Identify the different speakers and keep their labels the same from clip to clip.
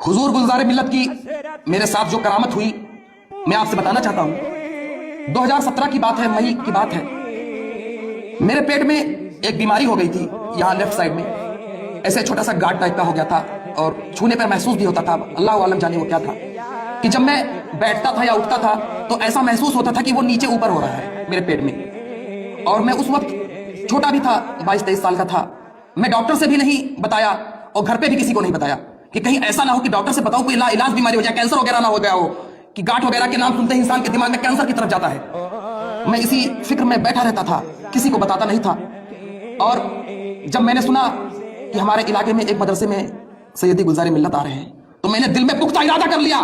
Speaker 1: हुजूर गुलजार मिल्लत की मेरे साथ जो करामत हुई मैं आपसे बताना चाहता हूं। 2017 की बात है, मई की बात है। मेरे पेट में एक बीमारी हो गई थी, यहाँ लेफ्ट साइड में ऐसे छोटा सा गांठ टाइप का हो गया था और छूने पर महसूस भी होता था, अल्लाह आलम जाने वो क्या था, कि जब मैं बैठता था या उठता था तो ऐसा महसूस होता था कि वो नीचे ऊपर हो रहा है मेरे पेट में। और मैं उस वक्त छोटा भी था, 22-23 साल का था। मैं डॉक्टर से भी नहीं बताया और घर पे भी किसी को नहीं बताया कि कहीं ऐसा ना हो कि डॉक्टर से बताओ कोई इलाज बीमारी हो जाए, कैंसर वगैरह ना हो गया हो, कि गांठ वगैरह के नाम सुनते ही इंसान के दिमाग में कैंसर की तरफ जाता है। मैं इसी फिक्र में बैठा रहता था, किसी को बताता नहीं था। और जब मैंने सुना कि हमारे इलाके में एक मदरसे में सैयदी गुलजार मिल्लत आ रहे हैं, तो मैंने दिल में पुख्ता इरादा कर लिया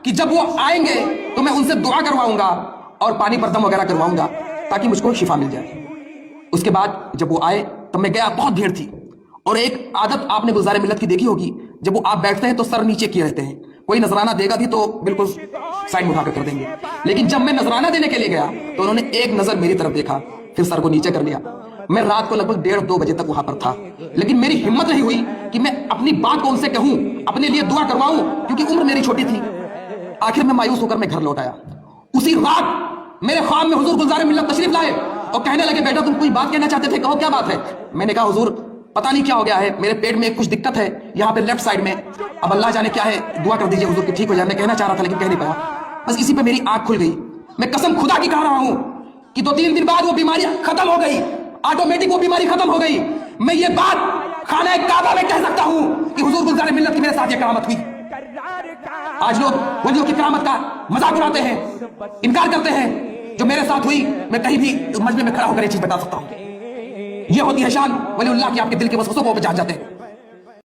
Speaker 1: कि जब वो आएंगे तो मैं उनसे दुआ करवाऊंगा और पानी पर दम वगैरह करवाऊंगा ताकि मुझको शिफा मिल जाए। उसके बाद जब वो आए तब मैं गया, बहुत भीड़ थी। और एक आदत आपने गुलजार मिल्लत की देखी होगी, जब वो आप बैठते हैं तो सर नीचे किए रहते हैं, कोई नजराना देगा भी तो बिल्कुल साइड उठा कर देंगे। लेकिन जब मैं नजराना देने के लिए गया तो उन्होंने एक नजर मेरी तरफ देखा, फिर सर को नीचे कर लिया। मैं रात को लगभग 1:30-2 बजे तक वहां पर था, लेकिन मेरी हिम्मत नहीं हुई कि मैं अपनी बात को उनसे कहूं, अपने लिए दुआ करवाऊं, क्योंकि उम्र मेरी छोटी थी। आखिर में मायूस होकर मैं घर लौट आया। उसी रात मेरे ख्वाब में हुजूर गुलजार मिल्लत तशरीफ लाए और कहने लगे, बेटा तुम कोई बात कहना चाहते थे, कहो क्या बात है। मैंने कहा, हुजूर पता नहीं क्या हो गया है, मेरे पेट में कुछ दिक्कत है यहाँ पे लेफ्ट साइड में, अब अल्लाह जाने क्या है, दुआ कर दीजिए हुजूर कि ठीक हो जाए। मैं कहना चाह रहा था लेकिन कह नहीं पाया। बस इसी पे मेरी आंख खुल गई। मैं कसम खुदा की कह रहा हूं कि 2-3 दिन बाद वो बीमारी खत्म हो गई, ऑटोमेटिक वो बीमारी खत्म हो गई। मैं ये बात खाना काबा में कह सकता हूं कि हुजूर गुलजार मिल्लत की मेरे साथ ये करामत हुई। आज लोग वलियों की करामत का मजाक उड़ाते हैं, इनकार करते हैं। जो मेरे साथ हुई मैं कहीं भी मजमे में खड़ा होकर ये चीज बता सकता हूं। ये होती है शान वलीउल्लाह की, आपके दिल के वसवसों को जान जाते हैं।